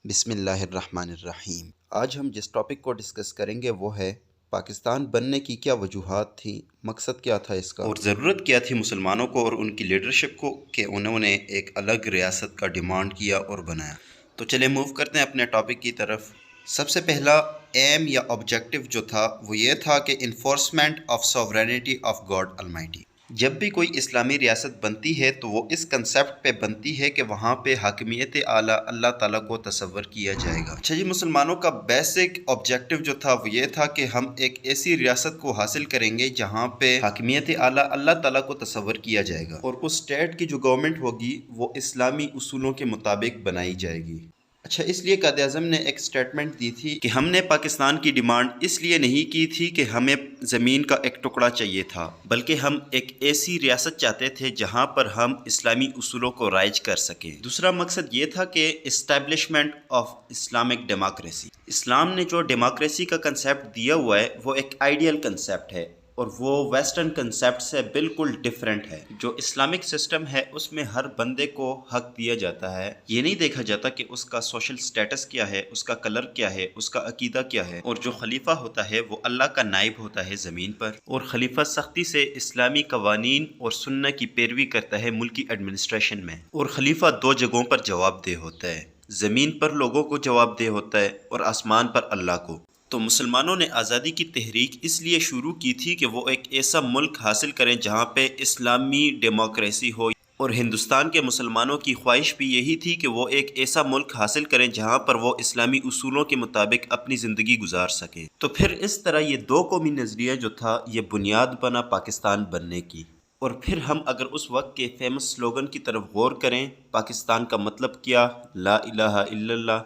بسم اللہ الرحمن الرحیم۔ آج ہم جس ٹاپک کو ڈسکس کریں گے وہ ہے پاکستان بننے کی کیا وجوہات تھیں، مقصد کیا تھا اس کا، اور ضرورت کیا تھی مسلمانوں کو اور ان کی لیڈرشپ کو کہ انہوں نے ایک الگ ریاست کا ڈیمانڈ کیا اور بنایا۔ تو چلے موو کرتے ہیں اپنے ٹاپک کی طرف۔ سب سے پہلا ایم یا آبجیکٹو جو تھا وہ یہ تھا کہ enforcement of sovereignty of God almighty. جب بھی کوئی اسلامی ریاست بنتی ہے تو وہ اس کنسیپٹ پہ بنتی ہے کہ وہاں پہ حاکمیت اعلیٰ اللہ تعالیٰ کو تصور کیا جائے گا۔ اچھا جی، مسلمانوں کا بیسک آبجیکٹو جو تھا وہ یہ تھا کہ ہم ایک ایسی ریاست کو حاصل کریں گے جہاں پہ حاکمیت اعلیٰ اللہ تعالیٰ کو تصور کیا جائے گا، اور اس اسٹیٹ کی جو گورنمنٹ ہوگی وہ اسلامی اصولوں کے مطابق بنائی جائے گی۔ اچھا، اس لیے قائد اعظم نے ایک سٹیٹمنٹ دی تھی کہ ہم نے پاکستان کی ڈیمانڈ اس لیے نہیں کی تھی کہ ہمیں زمین کا ایک ٹکڑا چاہیے تھا، بلکہ ہم ایک ایسی ریاست چاہتے تھے جہاں پر ہم اسلامی اصولوں کو رائج کر سکیں۔ دوسرا مقصد یہ تھا کہ اسٹیبلشمنٹ آف اسلامک ڈیموکریسی۔ اسلام نے جو ڈیموکریسی کا کنسیپٹ دیا ہوا ہے وہ ایک آئیڈیل کنسیپٹ ہے، اور وہ ویسٹرن کنسیپٹ سے بالکل ڈیفرنٹ ہے۔ جو اسلامک سسٹم ہے اس میں ہر بندے کو حق دیا جاتا ہے، یہ نہیں دیکھا جاتا کہ اس کا سوشل سٹیٹس کیا ہے، اس کا کلر کیا ہے، اس کا عقیدہ کیا ہے۔ اور جو خلیفہ ہوتا ہے وہ اللہ کا نائب ہوتا ہے زمین پر، اور خلیفہ سختی سے اسلامی قوانین اور سنت کی پیروی کرتا ہے ملکی ایڈمنسٹریشن میں۔ اور خلیفہ دو جگہوں پر جواب دہ ہوتا ہے، زمین پر لوگوں کو جواب دہ ہوتا ہے اور آسمان پر اللہ کو۔ تو مسلمانوں نے آزادی کی تحریک اس لیے شروع کی تھی کہ وہ ایک ایسا ملک حاصل کریں جہاں پہ اسلامی ڈیموکریسی ہو، اور ہندوستان کے مسلمانوں کی خواہش بھی یہی تھی کہ وہ ایک ایسا ملک حاصل کریں جہاں پر وہ اسلامی اصولوں کے مطابق اپنی زندگی گزار سکیں۔ تو پھر اس طرح یہ دو قومی نظریہ جو تھا یہ بنیاد بنا پاکستان بننے کی۔ اور پھر ہم اگر اس وقت کے فیمس سلوگن کی طرف غور کریں، پاکستان کا مطلب کیا، لا الہ الا اللہ،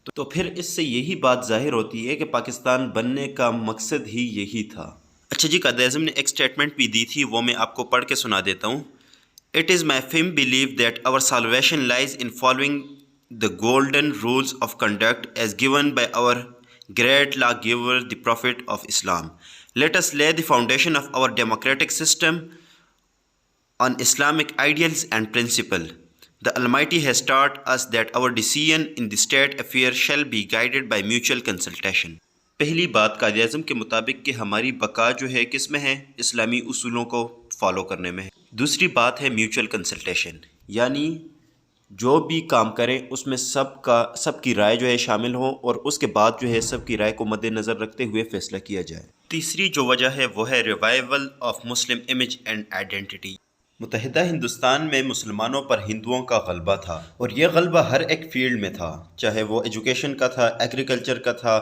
تو پھر اس سے یہی بات ظاہر ہوتی ہے کہ پاکستان بننے کا مقصد ہی یہی تھا۔ اچھا جی، قائد اعظم نے ایک سٹیٹمنٹ بھی دی تھی، وہ میں آپ کو پڑھ کے سنا دیتا ہوں۔ It is my firm belief that our salvation lies in following the golden rules of conduct as given by our great lawgiver, the Prophet of Islam. Let us lay the foundation of our democratic system on Islamic ideals and principle. The Almighty has taught us that our decision in the state affairs shall be guided by mutual consultation. پہلی بات قائد اعظم کے مطابق کہ ہماری بقا جو ہے کس میں ہے، اسلامی اصولوں کو فالو کرنے میں ہے۔ دوسری بات ہے میوچل کنسلٹیشن، یعنی جو بھی کام کریں اس میں سب کی رائے جو ہے شامل ہو، اور اس کے بعد جو ہے سب کی رائے کو مد نظر رکھتے ہوئے فیصلہ کیا جائے۔ تیسری جو وجہ ہے وہ ہے revival of Muslim image and identity. متحدہ ہندوستان میں مسلمانوں پر ہندوؤں کا غلبہ تھا، اور یہ غلبہ ہر ایک فیلڈ میں تھا، چاہے وہ ایجوکیشن کا تھا، ایگریکلچر کا تھا،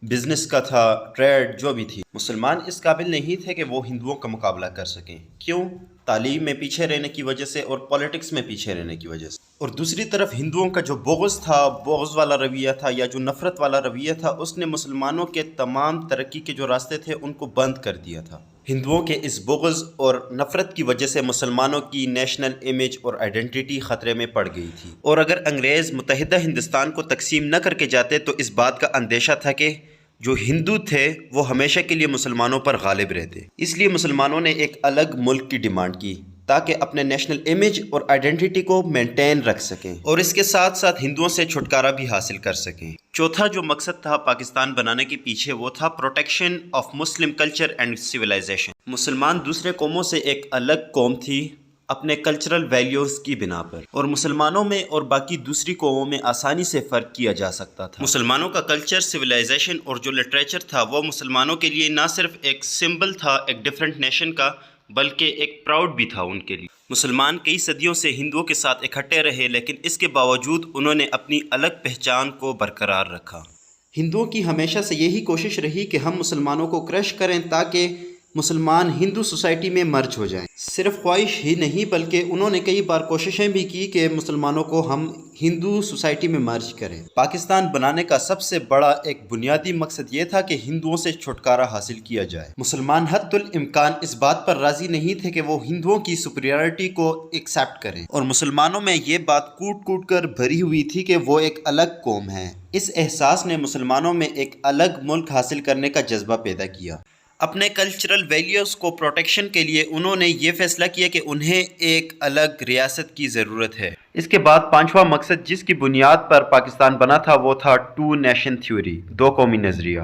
بزنس کا تھا، ٹریڈ جو بھی تھی۔ مسلمان اس قابل نہیں تھے کہ وہ ہندوؤں کا مقابلہ کر سکیں۔ کیوں؟ تعلیم میں پیچھے رہنے کی وجہ سے اور پولیٹکس میں پیچھے رہنے کی وجہ سے۔ اور دوسری طرف ہندوؤں کا جو بغض تھا، بغض والا رویہ تھا یا جو نفرت والا رویہ تھا، اس نے مسلمانوں کے تمام ترقی کے جو راستے تھے ان کو بند کر دیا تھا۔ ہندوؤں کے اس بغض اور نفرت کی وجہ سے مسلمانوں کی نیشنل امیج اور آئیڈینٹی خطرے میں پڑ گئی تھی، اور اگر انگریز متحدہ ہندوستان کو تقسیم نہ کر کے جاتے تو اس بات کا اندیشہ تھا کہ جو ہندو تھے وہ ہمیشہ کے لیے مسلمانوں پر غالب رہتے۔ اس لیے مسلمانوں نے ایک الگ ملک کی ڈیمانڈ کی تاکہ اپنے نیشنل امیج اور آئیڈینٹی کو مینٹین رکھ سکیں، اور اس کے ساتھ ساتھ ہندوؤں سے چھٹکارا بھی حاصل کر سکیں۔ چوتھا جو مقصد تھا پاکستان بنانے کے پیچھے وہ تھا protection of Muslim culture and civilisation. مسلمان دوسرے قوموں سے ایک الگ قوم تھی اپنے کلچرل ویلیوز کی بنا پر، اور مسلمانوں میں اور باقی دوسری قوموں میں آسانی سے فرق کیا جا سکتا تھا۔ مسلمانوں کا کلچر، سویلائزیشن اور جو لٹریچر تھا وہ مسلمانوں کے لیے نہ صرف ایک سمبل تھا ایک ڈیفرنٹ نیشن کا، بلکہ ایک پراؤڈ بھی تھا ان کے لیے۔ مسلمان کئی صدیوں سے ہندوؤں کے ساتھ اکٹھے رہے، لیکن اس کے باوجود انہوں نے اپنی الگ پہچان کو برقرار رکھا۔ ہندوؤں کی ہمیشہ سے یہی کوشش رہی کہ ہم مسلمانوں کو کرش کریں تاکہ مسلمان ہندو سوسائٹی میں مرج ہو جائیں۔ صرف خواہش ہی نہیں بلکہ انہوں نے کئی بار کوششیں بھی کی کہ مسلمانوں کو ہم ہندو سوسائٹی میں مرج کریں۔ پاکستان بنانے کا سب سے بڑا ایک بنیادی مقصد یہ تھا کہ ہندوؤں سے چھٹکارا حاصل کیا جائے۔ مسلمان حتی الامکان اس بات پر راضی نہیں تھے کہ وہ ہندوؤں کی سپیریورٹی کو ایکسیپٹ کریں، اور مسلمانوں میں یہ بات کوٹ کوٹ کر بھری ہوئی تھی کہ وہ ایک الگ قوم ہے۔ اس احساس نے مسلمانوں میں ایک الگ ملک حاصل کرنے کا جذبہ پیدا کیا۔ اپنے کلچرل ویلیوز کو پروٹیکشن کے لیے انہوں نے یہ فیصلہ کیا کہ انہیں ایک الگ ریاست کی ضرورت ہے۔ اس کے بعد پانچواں مقصد جس کی بنیاد پر پاکستان بنا تھا وہ تھا ٹو نیشن تھیوری، دو قومی نظریہ۔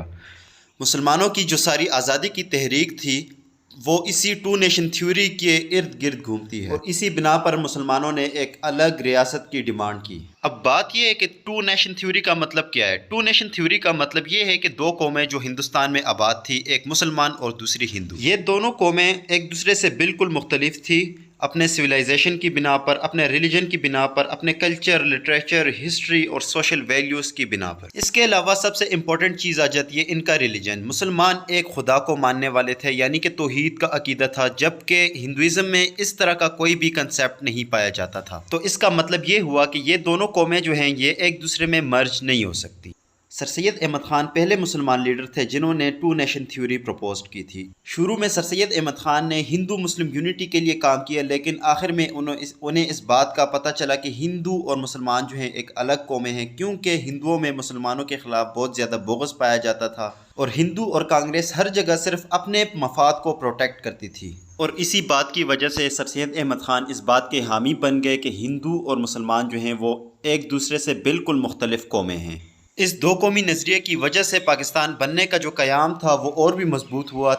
مسلمانوں کی جو ساری آزادی کی تحریک تھی وہ اسی ٹو نیشن تھیوری کے ارد گرد گھومتی ہے، اور اسی بنا پر مسلمانوں نے ایک الگ ریاست کی ڈیمانڈ کی۔ اب بات یہ ہے کہ ٹو نیشن تھیوری کا مطلب کیا ہے؟ ٹو نیشن تھیوری کا مطلب یہ ہے کہ دو قومیں جو ہندوستان میں آباد تھی، ایک مسلمان اور دوسری ہندو، یہ دونوں قومیں ایک دوسرے سے بالکل مختلف تھی، اپنے سویلائزیشن کی بنا پر، اپنے ریلیجن کی بنا پر، اپنے کلچر، لٹریچر، ہسٹری اور سوشل ویلیوز کی بنا پر۔ اس کے علاوہ سب سے امپورٹنٹ چیز آ جاتی ہے ان کا ریلیجن۔ مسلمان ایک خدا کو ماننے والے تھے، یعنی کہ توحید کا عقیدہ تھا، جبکہ ہندوازم میں اس طرح کا کوئی بھی کنسیپٹ نہیں پایا جاتا تھا۔ تو اس کا مطلب یہ ہوا کہ یہ دونوں قومیں جو ہیں یہ ایک دوسرے میں مرج نہیں ہو سکتی۔ سر سید احمد خان پہلے مسلمان لیڈر تھے جنہوں نے ٹو نیشن تھیوری پروپوزڈ کی تھی۔ شروع میں سر سید احمد خان نے ہندو مسلم یونٹی کے لیے کام کیا، لیکن آخر میں انہیں اس بات کا پتہ چلا کہ ہندو اور مسلمان جو ہیں ایک الگ قومیں ہیں، کیونکہ ہندوؤں میں مسلمانوں کے خلاف بہت زیادہ بغض پایا جاتا تھا، اور ہندو اور کانگریس ہر جگہ صرف اپنے مفاد کو پروٹیکٹ کرتی تھی۔ اور اسی بات کی وجہ سے سر سید احمد خان اس بات کے حامی بن گئے کہ ہندو اور مسلمان جو ہیں وہ ایک دوسرے سے بالکل مختلف قومیں ہیں۔ اس دو قومی نظریے کی وجہ سے پاکستان بننے کا جو قیام تھا وہ اور بھی مضبوط ہوا،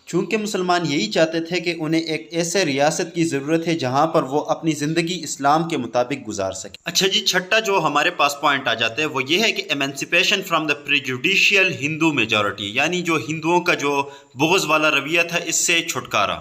چونکہ مسلمان یہی چاہتے تھے کہ انہیں ایک ایسے ریاست کی ضرورت ہے جہاں پر وہ اپنی زندگی اسلام کے مطابق گزار سکیں۔ اچھا جی، چھٹا جو ہمارے پاس پوائنٹ آ جاتا ہے وہ یہ ہے کہ ایمنسپیشن فرام دا پریجوڈیشیل ہندو میجورٹی، یعنی جو ہندوؤں کا جو بغض والا رویہ تھا اس سے چھٹکارا۔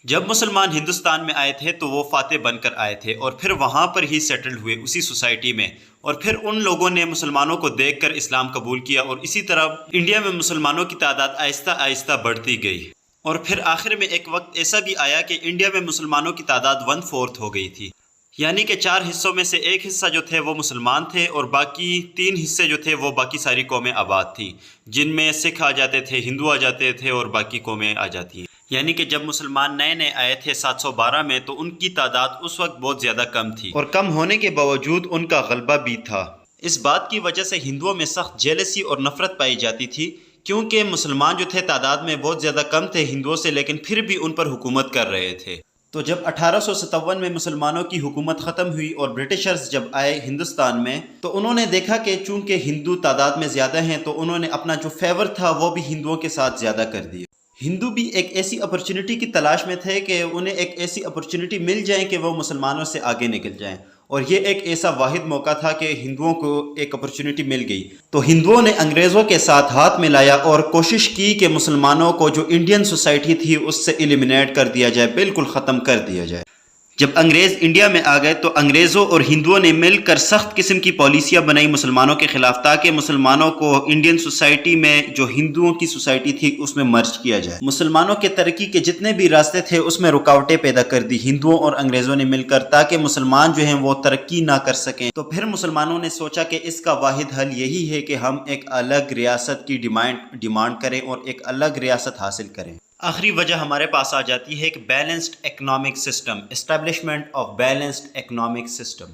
جب مسلمان ہندوستان میں آئے تھے تو وہ فاتح بن کر آئے تھے، اور پھر وہاں پر ہی سیٹل ہوئے اسی سوسائٹی میں، اور پھر ان لوگوں نے مسلمانوں کو دیکھ کر اسلام قبول کیا، اور اسی طرح انڈیا میں مسلمانوں کی تعداد آہستہ آہستہ بڑھتی گئی، اور پھر آخر میں ایک وقت ایسا بھی آیا کہ انڈیا میں مسلمانوں کی تعداد 1/4 ہو گئی تھی، یعنی کہ 4 حصوں میں سے ایک حصہ جو تھے وہ مسلمان تھے، اور باقی 3 حصے جو تھے وہ باقی ساری قومیں آباد تھیں، جن میں سکھ آ جاتے تھے، ہندو آ جاتے تھے، اور باقی قومیں آ جاتی ہیں۔ یعنی کہ جب مسلمان نئے نئے آئے تھے 712 میں تو ان کی تعداد اس وقت بہت زیادہ کم تھی، اور کم ہونے کے باوجود ان کا غلبہ بھی تھا۔ اس بات کی وجہ سے ہندوؤں میں سخت جیلسی اور نفرت پائی جاتی تھی، کیونکہ مسلمان جو تھے تعداد میں بہت زیادہ کم تھے ہندوؤں سے، لیکن پھر بھی ان پر حکومت کر رہے تھے۔ تو جب 1857 میں مسلمانوں کی حکومت ختم ہوئی اور برٹشرز جب آئے ہندوستان میں تو انہوں نے دیکھا کہ چونکہ ہندو تعداد میں زیادہ ہیں تو انہوں نے اپنا جو فیور تھا وہ بھی ہندوؤں کے ساتھ زیادہ کر دیا۔ ہندو بھی ایک ایسی اپرچونٹی کی تلاش میں تھے کہ انہیں ایک ایسی اپرچونٹی مل جائیں کہ وہ مسلمانوں سے آگے نکل جائیں، اور یہ ایک ایسا واحد موقع تھا کہ ہندوؤں کو ایک اپرچونٹی مل گئی۔ تو ہندوؤں نے انگریزوں کے ساتھ ہاتھ ملایا اور کوشش کی کہ مسلمانوں کو جو انڈین سوسائٹی تھی اس سے ایلیمنیٹ کر دیا جائے، بالکل ختم کر دیا جائے۔ جب انگریز انڈیا میں آ گئے تو انگریزوں اور ہندوؤں نے مل کر سخت قسم کی پالیسیاں بنائی مسلمانوں کے خلاف، تاکہ مسلمانوں کو انڈین سوسائٹی میں جو ہندوؤں کی سوسائٹی تھی اس میں مرج کیا جائے۔ مسلمانوں کے ترقی کے جتنے بھی راستے تھے اس میں رکاوٹیں پیدا کر دی ہندوؤں اور انگریزوں نے مل کر، تاکہ مسلمان جو ہیں وہ ترقی نہ کر سکیں۔ تو پھر مسلمانوں نے سوچا کہ اس کا واحد حل یہی ہے کہ ہم ایک الگ ریاست کی ڈیمانڈ کریں اور ایک الگ ریاست حاصل کریں۔ آخری وجہ ہمارے پاس آ جاتی ہے کہ balanced economic system, establishment of balanced economic system.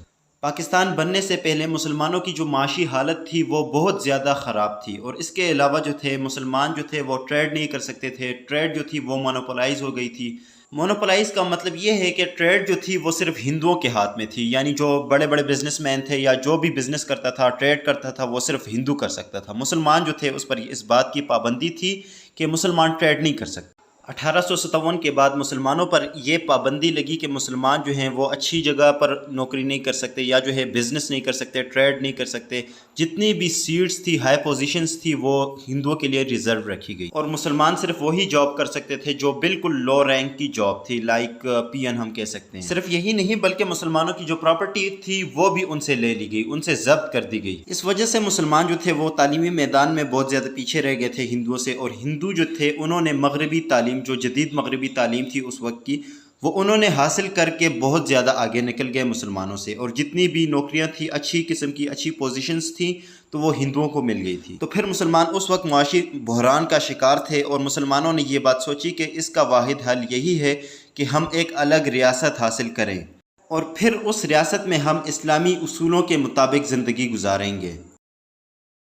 Pakistan بننے سے پہلے مسلمانوں کی جو معاشی حالت تھی وہ بہت زیادہ خراب تھی، اور اس کے علاوہ جو تھے مسلمان جو تھے وہ ٹریڈ نہیں کر سکتے تھے، ٹریڈ جو تھی وہ مونوپولائز ہو گئی تھی۔ مونوپولائز کا مطلب یہ ہے کہ ٹریڈ جو تھی وہ صرف ہندوؤں کے ہاتھ میں تھی، یعنی جو بڑے بڑے بزنس مین تھے یا جو بھی بزنس کرتا تھا، ٹریڈ کرتا تھا، وہ صرف ہندو کر سکتا تھا۔ مسلمان جو تھے اس پر اس بات کی پابندی تھی کہ مسلمان ٹریڈ نہیں کر سکتے۔ 1857 کے بعد مسلمانوں پر یہ پابندی لگی کہ مسلمان جو ہیں وہ اچھی جگہ پر نوکری نہیں کر سکتے، یا جو ہے بزنس نہیں کر سکتے، ٹریڈ نہیں کر سکتے۔ جتنی بھی سیٹس تھی، ہائی پوزیشنز تھی، وہ ہندوؤں کے لیے ریزرو رکھی گئی، اور مسلمان صرف وہی جاب کر سکتے تھے جو بالکل لو رینک کی جاب تھی، لائک پی این ہم کہہ سکتے ہیں۔ صرف یہی نہیں بلکہ مسلمانوں کی جو پراپرٹی تھی وہ بھی ان سے لے لی گئی، ان سے ضبط کر دی گئی۔ اس وجہ سے مسلمان جو تھے وہ تعلیمی میدان میں بہت زیادہ پیچھے رہ گئے تھے ہندوؤں سے، اور ہندو جو تھے انہوں نے مغربی تعلیم، جو جدید مغربی تعلیم تھی اس وقت کی، وہ انہوں نے حاصل کر کے بہت زیادہ آگے نکل گئے مسلمانوں سے، اور جتنی بھی نوکریاں تھیں، اچھی قسم کی اچھی پوزیشنز تھیں، تو وہ ہندوؤں کو مل گئی تھی۔ تو پھر مسلمان اس وقت معاشی بحران کا شکار تھے، اور مسلمانوں نے یہ بات سوچی کہ اس کا واحد حل یہی ہے کہ ہم ایک الگ ریاست حاصل کریں، اور پھر اس ریاست میں ہم اسلامی اصولوں کے مطابق زندگی گزاریں گے۔